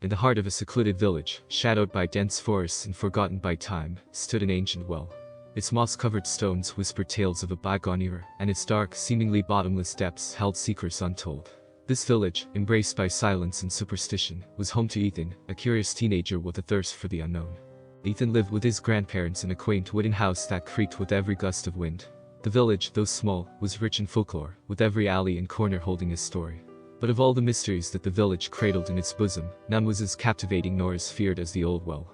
In the heart of a secluded village, shadowed by dense forests and forgotten by time, stood an ancient well. Its moss-covered stones whispered tales of a bygone era, and its dark, seemingly bottomless depths held secrets untold. This village, embraced by silence and superstition, was home to Ethan, a curious teenager with a thirst for the unknown. Ethan lived with his grandparents in a quaint wooden house that creaked with every gust of wind. The village, though small, was rich in folklore, with every alley and corner holding a story. But of all the mysteries that the village cradled in its bosom, none was as captivating nor as feared as the old well.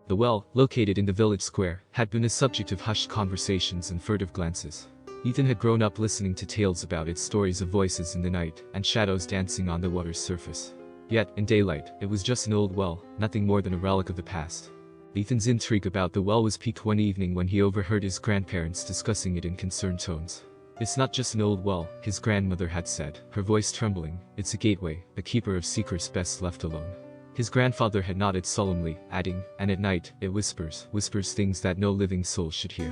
The well, located in the village square, had been a subject of hushed conversations and furtive glances. Ethan had grown up listening to tales about its stories of voices in the night and shadows dancing on the water's surface. Yet, in daylight, it was just an old well, nothing more than a relic of the past. Ethan's intrigue about the well was piqued one evening when he overheard his grandparents discussing it in concerned tones. "It's not just an old well," his grandmother had said, her voice trembling. "It's a gateway, a keeper of secrets best left alone." His grandfather had nodded solemnly, adding, "And at night, it whispers things that no living soul should hear."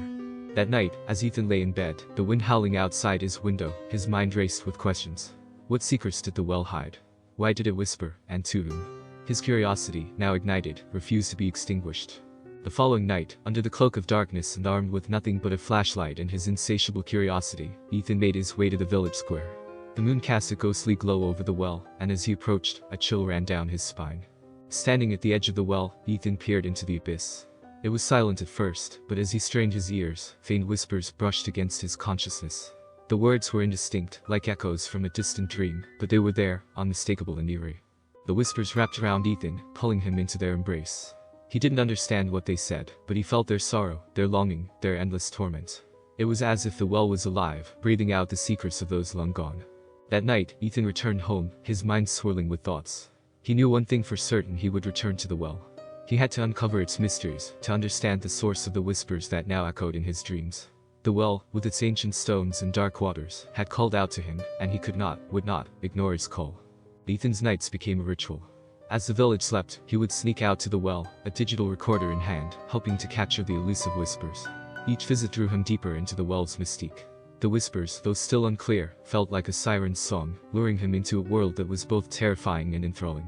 That night, as Ethan lay in bed, the wind howling outside his window, his mind raced with questions. What secrets did the well hide? Why did it whisper, and to whom? His curiosity, now ignited, refused to be extinguished. The following night, under the cloak of darkness and armed with nothing but a flashlight and his insatiable curiosity, Ethan made his way to the village square. The moon cast a ghostly glow over the well, and as he approached, a chill ran down his spine. Standing at the edge of the well, Ethan peered into the abyss. It was silent at first, but as he strained his ears, faint whispers brushed against his consciousness. The words were indistinct, like echoes from a distant dream, but they were there, unmistakable and eerie. The whispers wrapped around Ethan, pulling him into their embrace. He didn't understand what they said, but he felt their sorrow, their longing, their endless torment. It was as if the well was alive, breathing out the secrets of those long gone. That night, Ethan returned home, his mind swirling with thoughts. He knew one thing for certain: he would return to the well. He had to uncover its mysteries, to understand the source of the whispers that now echoed in his dreams. The well, with its ancient stones and dark waters, had called out to him, and he could not, would not, ignore its call. Ethan's nights became a ritual. As the village slept, he would sneak out to the well, a digital recorder in hand, hoping to capture the elusive whispers. Each visit drew him deeper into the well's mystique. The whispers, though still unclear, felt like a siren's song, luring him into a world that was both terrifying and enthralling.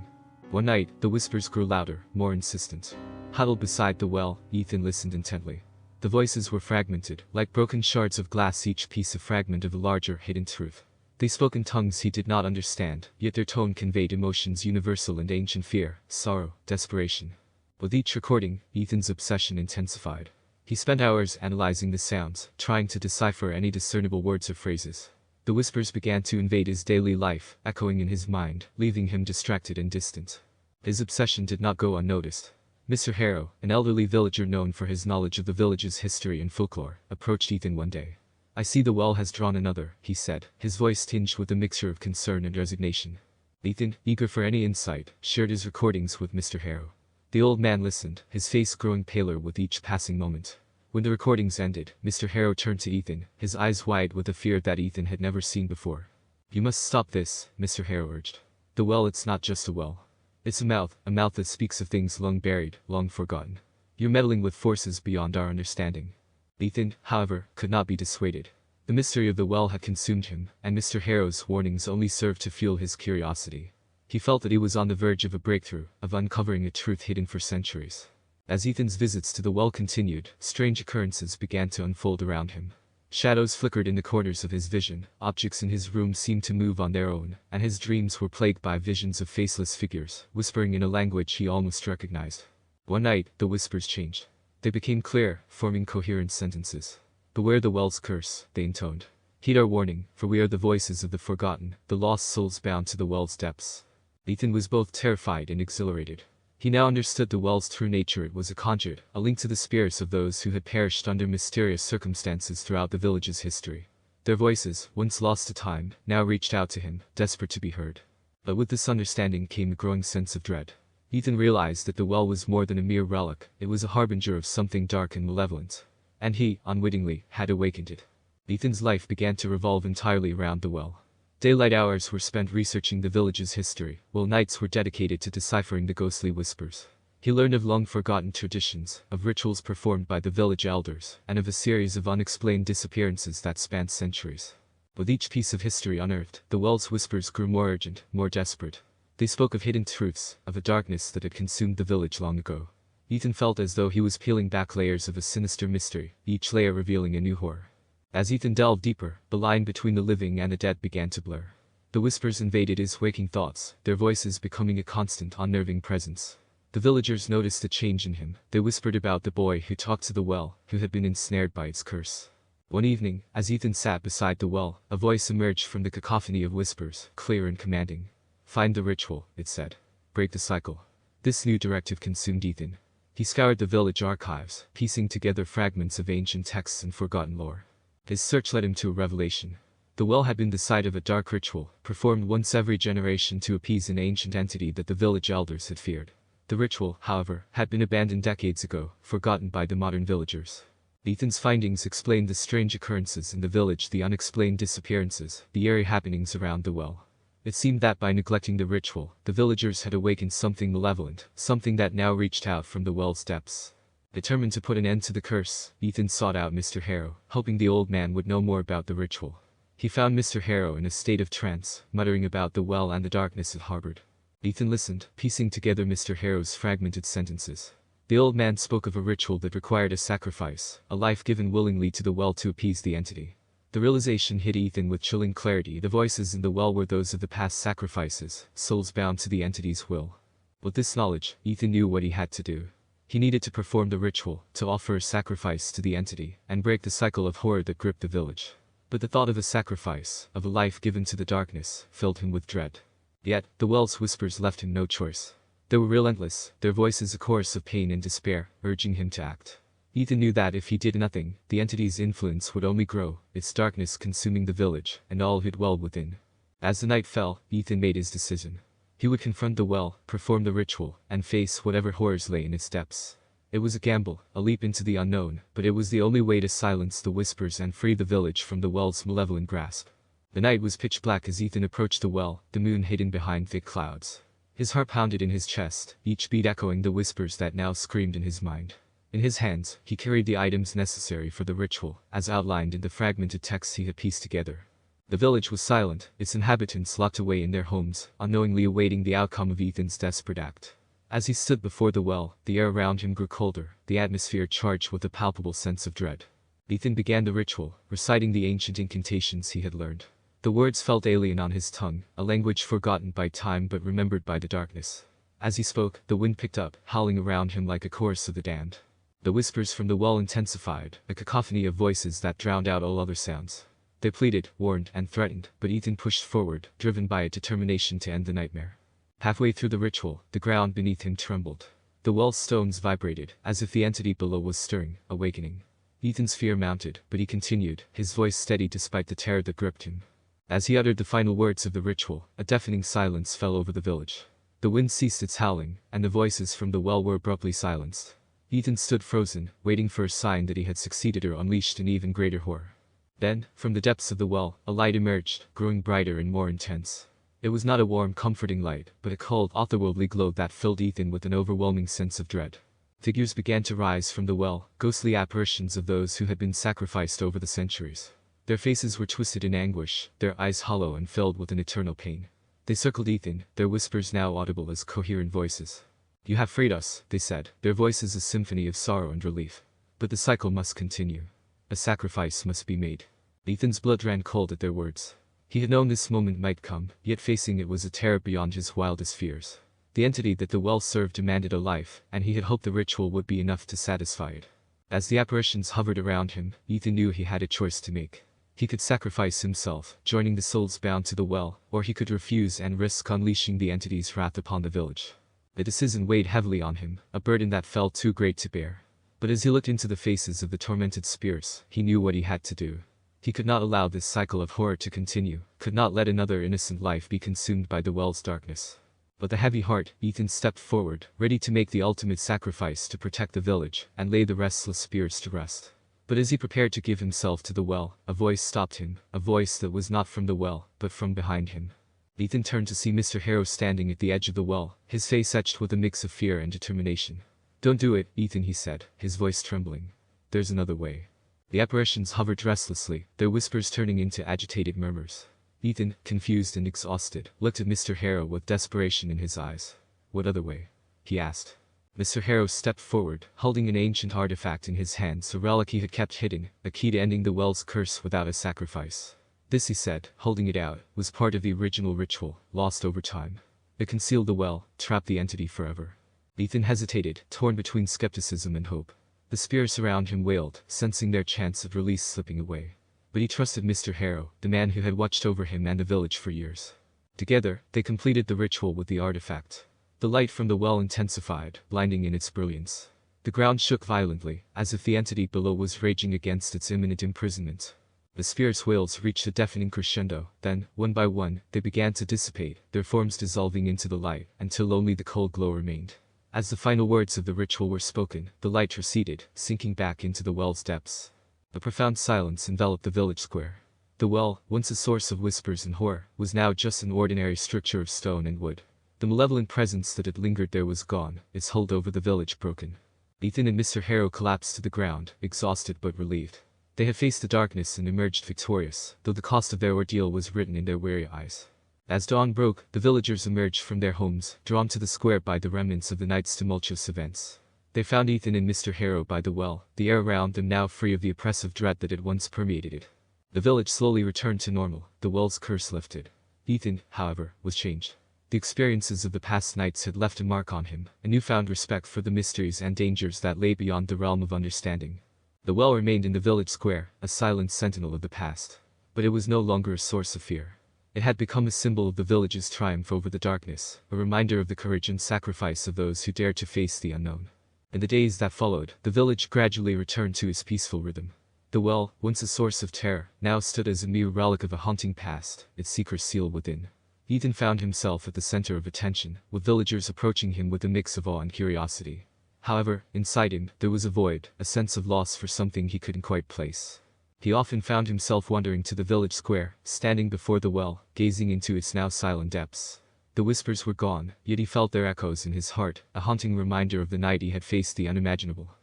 One night, the whispers grew louder, more insistent. Huddled beside the well, Ethan listened intently. The voices were fragmented, like broken shards of glass, each piece a fragment of a larger, hidden truth. They spoke in tongues he did not understand, yet their tone conveyed emotions universal and ancient: fear, sorrow, desperation. With each recording, Ethan's obsession intensified. He spent hours analyzing the sounds, trying to decipher any discernible words or phrases. The whispers began to invade his daily life, echoing in his mind, leaving him distracted and distant. His obsession did not go unnoticed. Mr. Harrow, an elderly villager known for his knowledge of the village's history and folklore, approached Ethan one day. "I see the well has drawn another," he said, his voice tinged with a mixture of concern and resignation. Ethan, eager for any insight, shared his recordings with Mr. Harrow. The old man listened, his face growing paler with each passing moment. When the recordings ended, Mr. Harrow turned to Ethan, his eyes wide with a fear that Ethan had never seen before. "You must stop this," Mr. Harrow urged. "The well, it's not just a well. It's a mouth that speaks of things long buried, long forgotten. You're meddling with forces beyond our understanding." Ethan, however, could not be dissuaded. The mystery of the well had consumed him, and Mr. Harrow's warnings only served to fuel his curiosity. He felt that he was on the verge of a breakthrough, of uncovering a truth hidden for centuries. As Ethan's visits to the well continued, strange occurrences began to unfold around him. Shadows flickered in the corners of his vision, objects in his room seemed to move on their own, and his dreams were plagued by visions of faceless figures, whispering in a language he almost recognized. One night, the whispers changed. They became clear, forming coherent sentences. "Beware the well's curse," they intoned. "Heed our warning, for we are the voices of the forgotten, the lost souls bound to the well's depths." Ethan was both terrified and exhilarated. He now understood the well's true nature. It was a conduit, a link to the spirits of those who had perished under mysterious circumstances throughout the village's history. Their voices, once lost to time, now reached out to him, desperate to be heard. But with this understanding came a growing sense of dread. Ethan realized that the well was more than a mere relic, it was a harbinger of something dark and malevolent. And he, unwittingly, had awakened it. Ethan's life began to revolve entirely around the well. Daylight hours were spent researching the village's history, while nights were dedicated to deciphering the ghostly whispers. He learned of long-forgotten traditions, of rituals performed by the village elders, and of a series of unexplained disappearances that spanned centuries. With each piece of history unearthed, the well's whispers grew more urgent, more desperate. They spoke of hidden truths, of a darkness that had consumed the village long ago. Ethan felt as though he was peeling back layers of a sinister mystery, each layer revealing a new horror. As Ethan delved deeper, the line between the living and the dead began to blur. The whispers invaded his waking thoughts, their voices becoming a constant, unnerving presence. The villagers noticed a change in him. They whispered about the boy who talked to the well, who had been ensnared by its curse. One evening, as Ethan sat beside the well, a voice emerged from the cacophony of whispers, clear and commanding. "Find the ritual," it said. "Break the cycle." This new directive consumed Ethan. He scoured the village archives, piecing together fragments of ancient texts and forgotten lore. His search led him to a revelation. The well had been the site of a dark ritual, performed once every generation to appease an ancient entity that the village elders had feared. The ritual, however, had been abandoned decades ago, forgotten by the modern villagers. Ethan's findings explained the strange occurrences in the village, the unexplained disappearances, the eerie happenings around the well. It seemed that by neglecting the ritual, the villagers had awakened something malevolent, something that now reached out from the well's depths. Determined to put an end to the curse, Ethan sought out Mr. Harrow, hoping the old man would know more about the ritual. He found Mr. Harrow in a state of trance, muttering about the well and the darkness it harbored. Ethan listened, piecing together Mr. Harrow's fragmented sentences. The old man spoke of a ritual that required a sacrifice, a life given willingly to the well to appease the entity. The realization hit Ethan with chilling clarity. The voices in the well were those of the past sacrifices, souls bound to the entity's will. With this knowledge, Ethan knew what he had to do. He needed to perform the ritual, to offer a sacrifice to the entity, and break the cycle of horror that gripped the village. But the thought of a sacrifice, of a life given to the darkness, filled him with dread. Yet, the well's whispers left him no choice. They were relentless, their voices a chorus of pain and despair, urging him to act. Ethan knew that if he did nothing, the entity's influence would only grow, its darkness consuming the village, and all who dwelled within. As the night fell, Ethan made his decision. He would confront the well, perform the ritual, and face whatever horrors lay in its depths. It was a gamble, a leap into the unknown, but it was the only way to silence the whispers and free the village from the well's malevolent grasp. The night was pitch black as Ethan approached the well, the moon hidden behind thick clouds. His heart pounded in his chest, each beat echoing the whispers that now screamed in his mind. In his hands, he carried the items necessary for the ritual, as outlined in the fragmented texts he had pieced together. The village was silent, its inhabitants locked away in their homes, unknowingly awaiting the outcome of Ethan's desperate act. As he stood before the well, the air around him grew colder, the atmosphere charged with a palpable sense of dread. Ethan began the ritual, reciting the ancient incantations he had learned. The words felt alien on his tongue, a language forgotten by time but remembered by the darkness. As he spoke, the wind picked up, howling around him like a chorus of the damned. The whispers from the well intensified, a cacophony of voices that drowned out all other sounds. They pleaded, warned, and threatened, but Ethan pushed forward, driven by a determination to end the nightmare. Halfway through the ritual, the ground beneath him trembled. The well's stones vibrated, as if the entity below was stirring, awakening. Ethan's fear mounted, but he continued, his voice steady despite the terror that gripped him. As he uttered the final words of the ritual, a deafening silence fell over the village. The wind ceased its howling, and the voices from the well were abruptly silenced. Ethan stood frozen, waiting for a sign that he had succeeded or unleashed an even greater horror. Then, from the depths of the well, a light emerged, growing brighter and more intense. It was not a warm, comforting light, but a cold, otherworldly glow that filled Ethan with an overwhelming sense of dread. Figures began to rise from the well, ghostly apparitions of those who had been sacrificed over the centuries. Their faces were twisted in anguish, their eyes hollow and filled with an eternal pain. They circled Ethan, their whispers now audible as coherent voices. "You have freed us," they said, their voices a symphony of sorrow and relief. "But the cycle must continue. A sacrifice must be made." Ethan's blood ran cold at their words. He had known this moment might come, yet facing it was a terror beyond his wildest fears. The entity that the well served demanded a life, and he had hoped the ritual would be enough to satisfy it. As the apparitions hovered around him, Ethan knew he had a choice to make. He could sacrifice himself, joining the souls bound to the well, or he could refuse and risk unleashing the entity's wrath upon the village. The decision weighed heavily on him, a burden that felt too great to bear. But as he looked into the faces of the tormented spirits, he knew what he had to do. He could not allow this cycle of horror to continue, could not let another innocent life be consumed by the well's darkness. With a heavy heart, Ethan stepped forward, ready to make the ultimate sacrifice to protect the village, and lay the restless spirits to rest. But as he prepared to give himself to the well, a voice stopped him, a voice that was not from the well, but from behind him. Ethan turned to see Mr. Harrow standing at the edge of the well, his face etched with a mix of fear and determination. "Don't do it, Ethan," he said, his voice trembling. "There's another way." The apparitions hovered restlessly, their whispers turning into agitated murmurs. Ethan, confused and exhausted, looked at Mr. Harrow with desperation in his eyes. "What other way?" he asked. Mr. Harrow stepped forward, holding an ancient artifact in his hands, a relic he had kept hidden, a key to ending the well's curse without a sacrifice. This, he said, holding it out, was part of the original ritual, lost over time. It concealed the well, trapped the entity forever. Ethan hesitated, torn between skepticism and hope. The spirits around him wailed, sensing their chance of release slipping away. But he trusted Mr. Harrow, the man who had watched over him and the village for years. Together, they completed the ritual with the artifact. The light from the well intensified, blinding in its brilliance. The ground shook violently, as if the entity below was raging against its imminent imprisonment. The spirits' wails reached a deafening crescendo, then, one by one, they began to dissipate, their forms dissolving into the light, until only the cold glow remained. As the final words of the ritual were spoken, the light receded, sinking back into the well's depths. A profound silence enveloped the village square. The well, once a source of whispers and horror, was now just an ordinary structure of stone and wood. The malevolent presence that had lingered there was gone, its hold over the village broken. Ethan and Mr. Harrow collapsed to the ground, exhausted but relieved. They had faced the darkness and emerged victorious, though the cost of their ordeal was written in their weary eyes. As dawn broke, the villagers emerged from their homes, drawn to the square by the remnants of the night's tumultuous events. They found Ethan and Mr. Harrow by the well, the air around them now free of the oppressive dread that had once permeated it. The village slowly returned to normal, the well's curse lifted. Ethan, however, was changed. The experiences of the past nights had left a mark on him, a newfound respect for the mysteries and dangers that lay beyond the realm of understanding. The well remained in the village square, a silent sentinel of the past. But it was no longer a source of fear. It had become a symbol of the village's triumph over the darkness, a reminder of the courage and sacrifice of those who dared to face the unknown. In the days that followed, the village gradually returned to its peaceful rhythm. The well, once a source of terror, now stood as a mere relic of a haunting past, its secret seal within. Ethan found himself at the center of attention, with villagers approaching him with a mix of awe and curiosity. However, inside him, there was a void, a sense of loss for something he couldn't quite place. He often found himself wandering to the village square, standing before the well, gazing into its now silent depths. The whispers were gone, yet he felt their echoes in his heart, a haunting reminder of the night he had faced the unimaginable.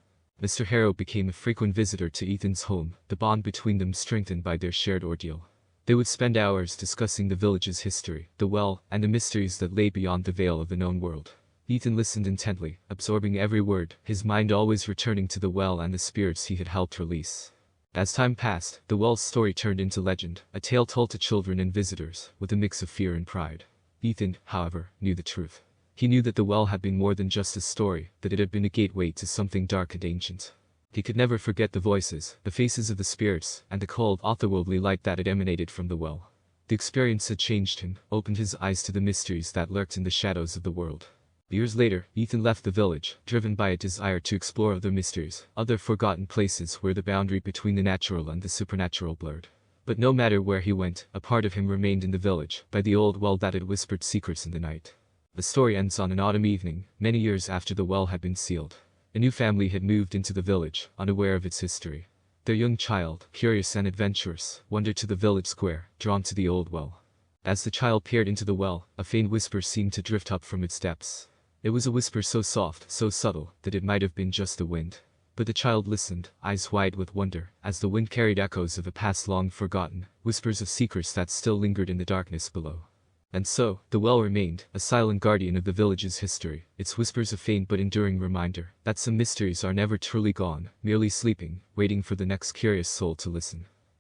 Mr. Harrow became a frequent visitor to Ethan's home, the bond between them strengthened by their shared ordeal. They would spend hours discussing the village's history, the well, and the mysteries that lay beyond the veil of the known world. Ethan listened intently, absorbing every word, his mind always returning to the well and the spirits he had helped release. As time passed, the well's story turned into legend, a tale told to children and visitors, with a mix of fear and pride. Ethan, however, knew the truth. He knew that the well had been more than just a story, that it had been a gateway to something dark and ancient. He could never forget the voices, the faces of the spirits, and the cold, otherworldly light that had emanated from the well. The experience had changed him, opened his eyes to the mysteries that lurked in the shadows of the world. Years later, Ethan left the village, driven by a desire to explore other mysteries, other forgotten places where the boundary between the natural and the supernatural blurred. But no matter where he went, a part of him remained in the village, by the old well that had whispered secrets in the night. The story ends on an autumn evening, many years after the well had been sealed. A new family had moved into the village, unaware of its history. Their young child, curious and adventurous, wandered to the village square, drawn to the old well. As the child peered into the well, a faint whisper seemed to drift up from its depths. It was a whisper so soft, so subtle, that it might have been just the wind. But the child listened, eyes wide with wonder, as the wind carried echoes of a past long forgotten, whispers of secrets that still lingered in the darkness below. And so, the well remained, a silent guardian of the village's history, its whispers a faint but enduring reminder that some mysteries are never truly gone, merely sleeping, waiting for the next curious soul to listen.